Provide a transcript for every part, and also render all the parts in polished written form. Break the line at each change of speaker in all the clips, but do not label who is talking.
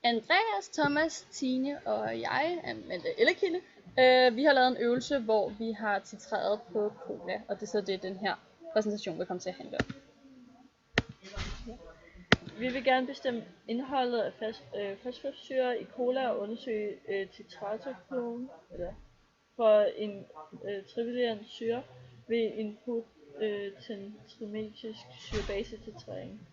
Andreas, Thomas, Tine og jeg, Amanda Ellekilde, vi har lavet en øvelse, hvor vi har titreret på cola, og det er så det, den her præsentation vil komme til at handle om.
Vi vil gerne bestemme indholdet af fosforsyre i cola og undersøge titratorkurven for en trivalent syre ved en potentiometrisk syre-base-titrering.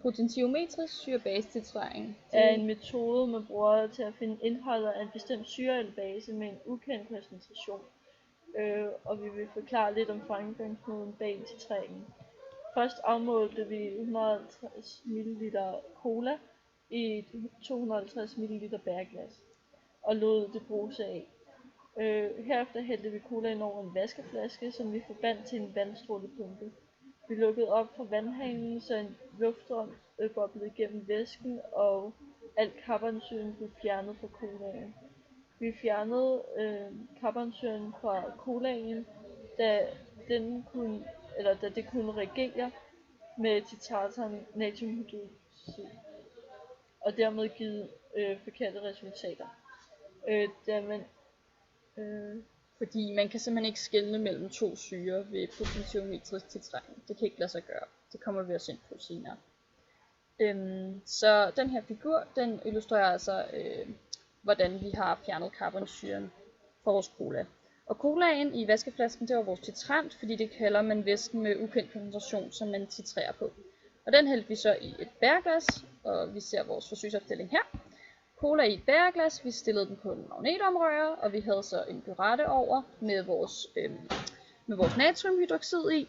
Potentiometrisk syre-base-titrering
er en metode, man bruger til at finde indholdet af en bestemt syre eller base med en ukendt koncentration. Og vi vil forklare lidt om fremgangsmåden bag titreringen. Først afmålte vi 150 ml cola i 250 ml bærglas og lod det bruse af. Herefter hældte vi cola ind over en vaskeflaske, som vi forbandt til en vandstrålepumpe. Vi lukkede op for vandhanen, så en luftstrøm boblede gennem væsken, og alt carbonsyren blev fjernet fra colaen. Vi fjernede carbonsyren fra colaen, da det kunne reagere med titratoren natriumhydroxid, og dermed givet forkerte resultater.
Fordi man kan simpelthen ikke skelne mellem to syrer ved potentiometrisk titrering. Det kan ikke lade sig gøre. Det kommer vi også ind på senere. Så den her figur, den illustrerer altså, hvordan vi har fjernet carbonsyren fra vores cola. Og colaen i vaskeflasken, det var vores titrant, fordi det kalder man væsken med ukendt koncentration, som man titrerer på. Og den hældte vi så i et bærglas, og vi ser vores forsøgsopstilling her. Cola i et bærglas, vi stillede den på en magnetomrører, og vi havde så en burette over med vores natriumhydroxid i,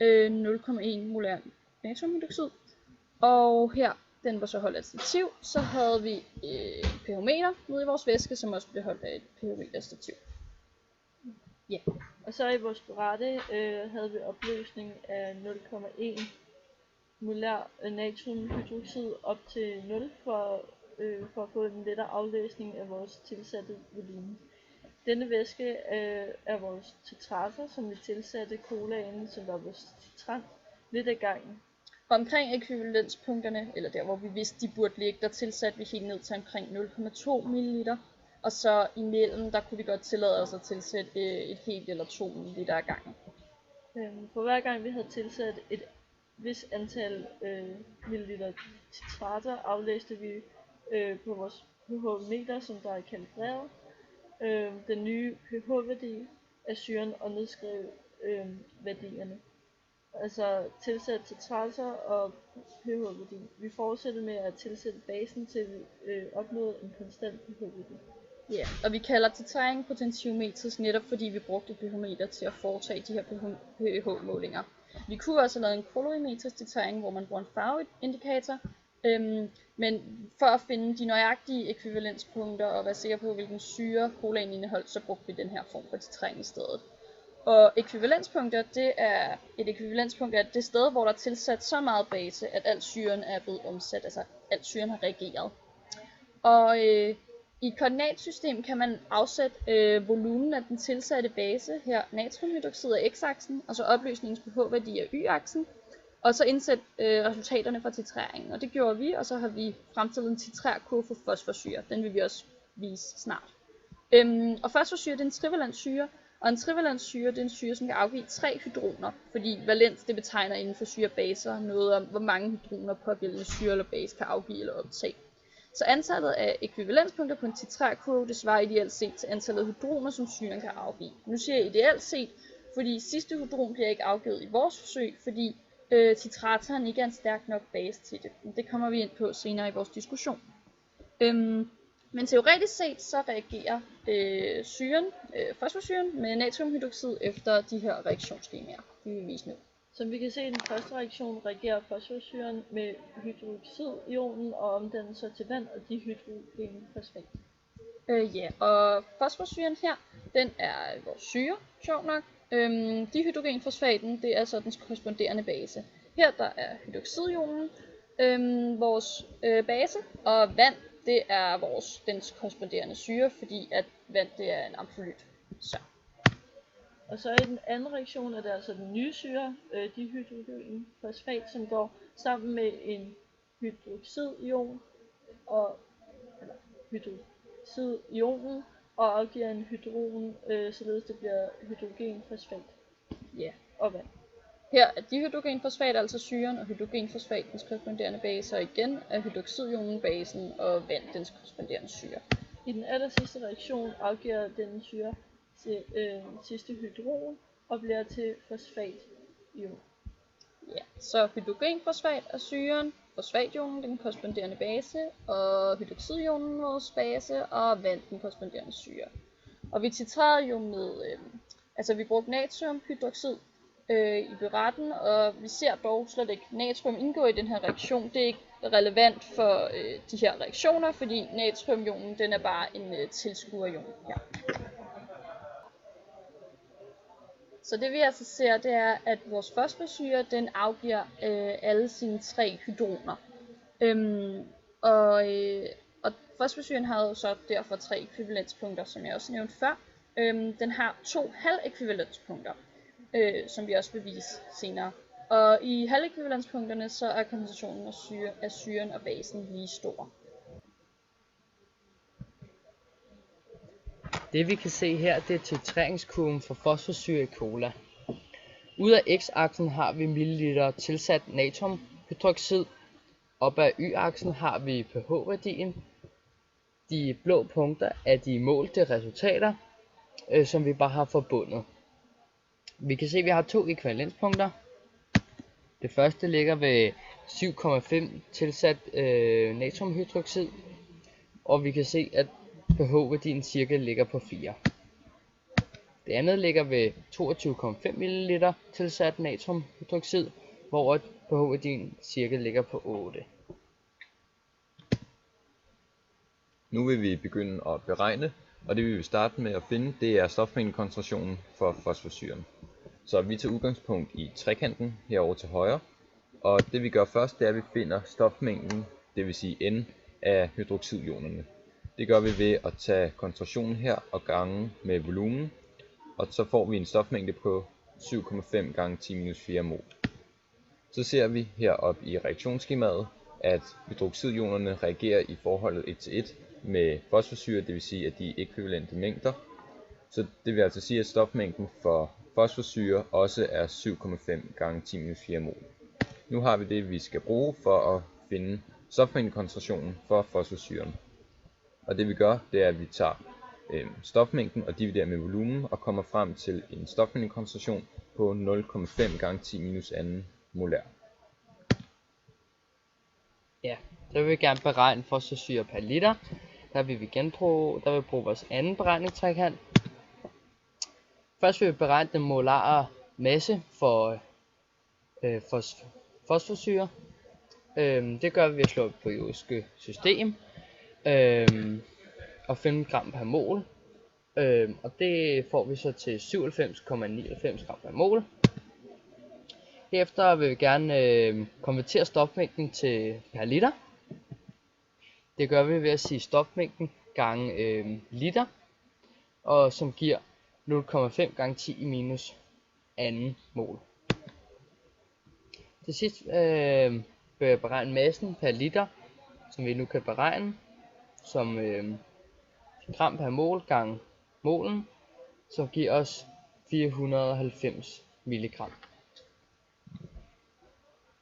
0,1 molær natriumhydroxid. Og her, den var så holdt af et stativ, så havde vi et pH-meter nede i vores væske, som også blev holdt af et pH-meter-stativ.
Yeah. Og så i vores burette havde vi opløsning af 0,1 molær natriumhydroxid op til 0 for at få en lettere aflæsning af vores tilsatte volumen. Denne væske er vores titrator, som vi tilsatte colaen, som var vores titrant, lidt ad gangen.
Omkring ekvivalenspunkterne, eller der hvor vi vidste de burde ligge, der tilsatte vi helt ned til omkring 0,2 ml. Og så imellem, der kunne vi godt tillade os at tilsætte et helt eller 2 ml ad gangen.
For hver gang vi havde tilsat et vis antal milliliter titrator, aflæste vi på vores pH-meter, som der er kalibreret, den nye pH-værdi af syren og nedskrev værdierne. Altså tilsat titrator og pH-værdi. Vi fortsætter med at tilsætte basen til vi opnåede en konstant pH-værdi.
Ja, og vi kalder titrering potentiometrisk netop fordi vi brugte pH-meter til at foretage de her pH-målinger. Vi kunne også have lavet en kolorimetrisk titrering, hvor man bruger en farveindikator, men for at finde de nøjagtige ekvivalenspunkter og være sikker på, hvilken syre colaen indeholdt, så brugte vi den her form for titrering i stedet. Og ekvivalenspunkter, det er et ekvivalenspunkt af det sted, hvor der er tilsat så meget base, at al syren er blevet omsat, altså al syren har reageret. Og i et koordinatsystem kan man afsætte volumen af den tilsatte base, her natriumhydroxid er x-aksen, og så opløsningens pH-værdi er y-aksen, og så indsætte resultaterne fra titreringen. Og det gjorde vi, og så har vi fremstillet en titrerkurve for fosforsyre. Den vil vi også vise snart. Og fosforsyre, det er en trivalent syre, og en trivalent syre, det er en syre, som kan afgive 3 hydroner, fordi valens, det betegner inden for syrebaser noget om, hvor mange hydroner pågældende syre eller base kan afgive eller optage. Så antallet af ekvivalenspunkter på en titrerkurve, det svarer ideelt set til antallet af hydroner, som syren kan afgive. Nu siger jeg ideelt set, fordi sidste hydron bliver ikke afgivet i vores forsøg, fordi titratoren ikke er en stærk nok base til det. Det kommer vi ind på senere i vores diskussion. Men teoretisk set, så reagerer fosforsyren med natriumhydroxid efter de her reaktionsskemaer, vi vil vise nu.
Som vi kan se i den første reaktion, reagerer fosforsyren med hydroxidionen og omdanner sig til vand og dihydrogenfosfat.
Ja, og fosforsyren her, den er vores syre, sjov nok. Dihydrogenfosfaten, det er så dens korresponderende base. Her der er hydroxidionen, vores base, og vand, det er dens korresponderende syre, fordi at vand det er en amfolyt. Så.
Og så i den anden reaktion er det altså den nye syre, dihydrogenfosfat, som går sammen med en hydroxidion og hydroxidionen og afgiver en hydron, således det bliver hydrogenfosfat.
Ja.
Og vand.
Her er dihydrogenfosfat altså syren, og hydrogenfosfat dens korresponderende base, og igen er hydroxidionen basen, og vand dens korresponderende syre.
I den aller sidste reaktion afgiver den syre sidste hydron og bliver til fosfation.
Ja, så hydrogenfosfat er syren, fosfationen den korresponderende base, og hydroxidionen vores base, og vand den korresponderende syre. Og vi titrerede jo med, vi brugte natriumhydroxid i beretten, og vi ser dog slet ikke natrium indgå i den her reaktion. Det er ikke relevant for de her reaktioner, fordi natriumionen den er bare en tilskuerion her. Så det vi altså ser, det er, at vores fosforsyre den afgiver alle sine 3 hydroner. Og fosforsyren har jo så derfor 3 ekvivalenspunkter, som jeg også nævnte før. Den har 2 halvekvivalenspunkter, som vi også vil vise senere. Og i halvekvivalenspunkterne så er koncentrationen af syren og basen lige stor.
Det vi kan se her, det er titreringskurven for fosforsyre i cola. Ud af x-aksen har vi milliliter tilsat natriumhydroxid. Op ad y-aksen har vi pH-værdien. De blå punkter er de målte resultater, som vi bare har forbundet. Vi kan se, at vi har 2 ekvivalenspunkter. Det første ligger ved 7,5 tilsat natriumhydroxid, og vi kan se, at pH-værdien cirka ligger på 4. Det andet ligger ved 22,5 ml tilsat natriumhydroxid, hvor pH-værdien cirka ligger på 8.
Nu vil vi begynde at beregne, og det vi vil starte med at finde, det er stofmængdekoncentrationen for fosforsyren. Så vi tager udgangspunkt i trekanten herovre til højre, og det vi gør først, det er, at vi finder stofmængden, det vil sige N af hydroxidionerne. Det gør vi ved at tage koncentrationen her og gange med volumen, og så får vi en stofmængde på 7,5 gange 10-4 mol. Så ser vi heroppe i reaktionsskemaet, at hydroxidionerne reagerer i forholdet 1:1 med fosforsyre, det vil sige, at de er ekvivalente mængder. Så det vil altså sige, at stofmængden for fosforsyre også er 7,5 gange 10-4 mol. Nu har vi det, vi skal bruge for at finde stofmængdekoncentrationen for fosforsyren. Og det vi gør, det er, at vi tager stofmængden og dividerer med volumen og kommer frem til en stofmængdekoncentration på 0,5 gange 10-2 molær.
Ja, så vil vi gerne beregne fosforsyre per liter. Der vil vi bruge vores anden beregningstrekant. Først vil vi beregne den molare masse for fosforsyre. Det gør vi ved at slå det periodiske system og 5 gram per mol. Og det får vi så til 97,99 gram per mol. Herefter vil vi gerne konvertere stofmængden til per liter. Det gør vi ved at sige stofmængden gange liter, og som giver 0,5 gange 10-2 mol. Til sidst vil jeg beregne massen per liter, som vi nu kan beregne som gram per mol gange molen, som giver os 490 milligram.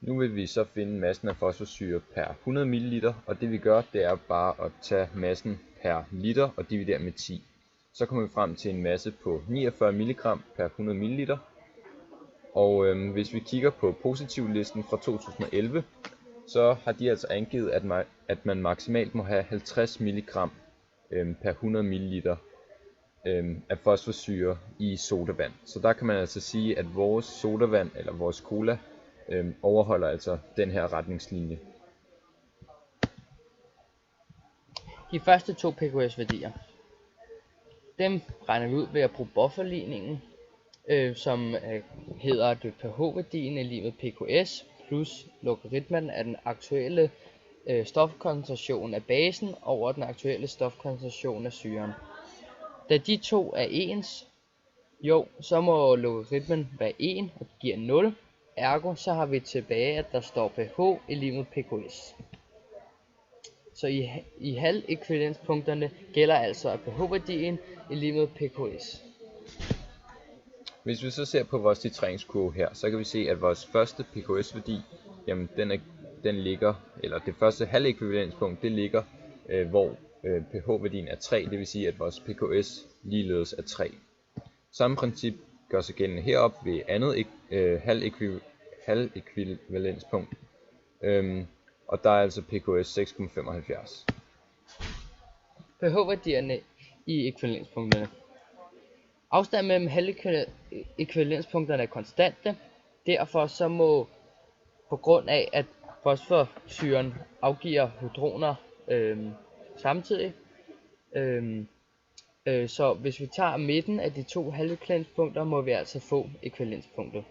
Nu vil vi så finde massen af fosforsyre per 100 ml, og det vi gør, det er bare at tage massen per liter og dividere med 10. Så kommer vi frem til en masse på 49 mg per 100 ml. Og hvis vi kigger på positivlisten fra 2011, så har de altså angivet, at man maksimalt må have 50 mg per 100 ml af fosforsyre i sodavand. Så der kan man altså sige, at vores sodavand eller vores cola overholder altså den her retningslinje.
De første 2 pKs-værdier, dem regner vi ud ved at bruge bufferligningen, som hedder at pH-værdien er lig med pKs plus logaritmen af den aktuelle stofkoncentration af basen over den aktuelle stofkoncentration af syren. Da de to er ens, Jo, så må logaritmen være 1 og det giver 0. Ergo så har vi tilbage, at der står pH i lig med pKs. Så i halvekvivalenspunkterne gælder altså, at pH-værdien i lig med pKs.
Hvis vi så ser på vores titreringskurve her, så kan vi se, at vores første pKs-værdi, jamen den ligger, eller det første halvekvivalenspunkt, det ligger, hvor pH-værdien er 3, det vil sige, at vores pKs ligeledes er 3. Samme princip gør sig gældende herop ved andet halvekvivalenspunkt, og der er altså pKs 6,75.
pH-værdierne i ekvivalenspunkterne. Afstanden mellem halvekvivalenspunkterne er konstante, derfor så må, på grund af at fosforsyren afgiver hydroner samtidig, så hvis vi tager midten af de to halvekvivalenspunkter, må vi altså få ekvivalenspunktet.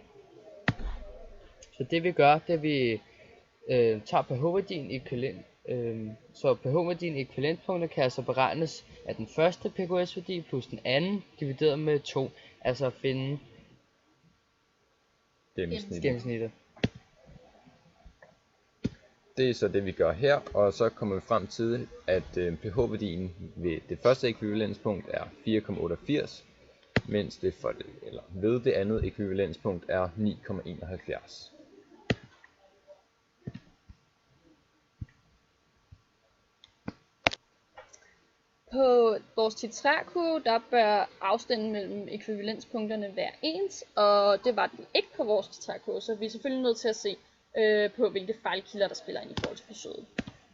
Så det vi gør, det er, at vi tager pH-værdien i så pH-værdien i ekvivalenspunkter kan altså beregnes af den første pKs-værdi plus den anden divideret med 2, altså at finde gennemsnittet.
Det er så det vi gør her, og så kommer vi frem til, at pH-værdien ved det første ekvivalenspunkt er 4,88, mens det ved det andet ekvivalenspunkt er 9,71.
På vores titrerkurve, der bør afstanden mellem ekvivalenspunkterne være ens, og det var den ikke på vores titrerkurve, så vi er selvfølgelig nødt til at se på, hvilke fejlkilder der spiller ind i forhold til forsøget.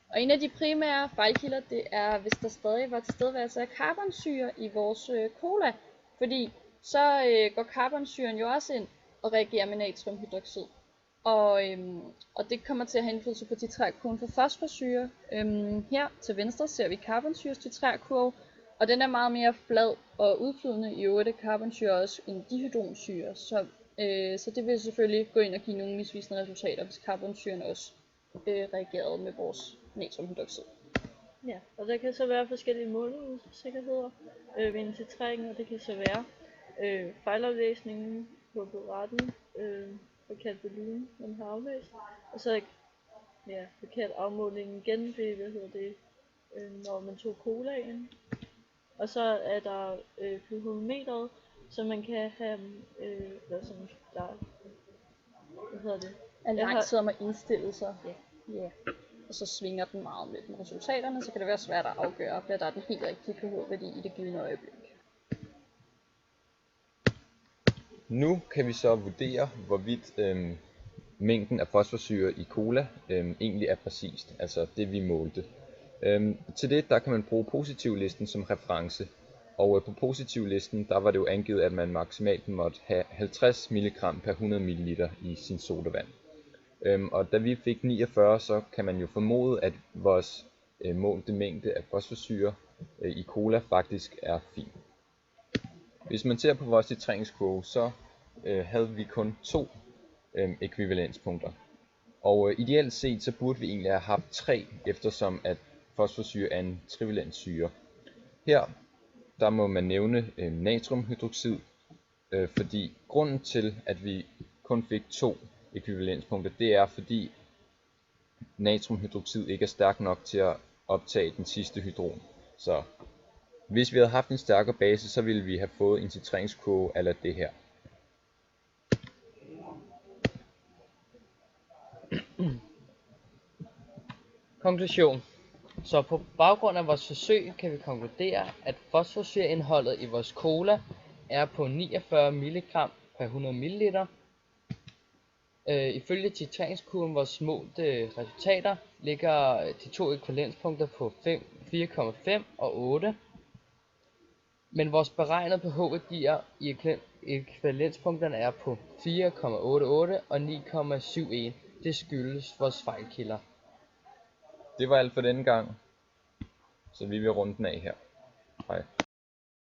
Og en af de primære fejlkilder, det er, hvis der stadig var tilstedeværelse af carbonsyre i vores cola, fordi så går carbonsyren jo også ind og reagerer med natriumhydroxid. Og det kommer til at have indflydelse på titrerkurven for fosforsyre. Her til venstre ser vi carbonsyres titrerkurve, og den er meget mere flad og udflydende. I øvrigt er carbonsyre også en dihydronsyre, så det vil selvfølgelig gå ind og give nogle misvisende resultater, hvis carbonsyren også reagerede med vores natriumhydroxid.
Ja, og der kan så være forskellige måleusikkerheder ved en titrering, og det kan så være fejlaflæsningen på retten, forkert volumen, man har aflæst, og så forkert afmålingen igen ved, når man tog colaen. Og så er der pH-meteret, så man kan have,
Er lang tid om at indstille sig. Ja. Og så svinger den meget med resultaterne, så kan det være svært at afgøre, hvad der er den helt rigtige pH-værdi i det givne øjeblik.
Nu kan vi så vurdere, hvorvidt mængden af fosforsyre i cola egentlig er præcist, altså det vi målte. Til det der kan man bruge positivlisten som reference, og på positivlisten der var det jo angivet, at man maksimalt måtte have 50 mg per 100 ml i sin sodavand. Og da vi fik 49, så kan man jo formode, at vores målte mængde af fosforsyre i cola faktisk er fin. Hvis man ser på vores titreringskurve, så havde vi kun 2 ekvivalenspunkter. Og ideelt set, så burde vi egentlig have haft 3, eftersom at fosforsyre er en trivalent syre. Her der må man nævne natriumhydroxid, fordi grunden til, at vi kun fik 2 ekvivalenspunkter, det er fordi natriumhydroxid ikke er stærk nok til at optage den sidste hydron. Så hvis vi havde haft en stærkere base, så ville vi have fået en titreringskurve eller det her.
Konklusion. Så på baggrund af vores forsøg kan vi konkludere, at fosforsyreindholdet i vores cola er på 49 mg per 100 ml. Ifølge titreringskurven, vores målte resultater, ligger de to ekvivalenspunkter på 4,5 og 8. Men vores beregnede pH-værdier i ekvivalenspunkterne er på 4,88 og 9,71. Det skyldes vores fejlkilder.
Det var alt for denne gang, så vi vil runde den af her. Hej.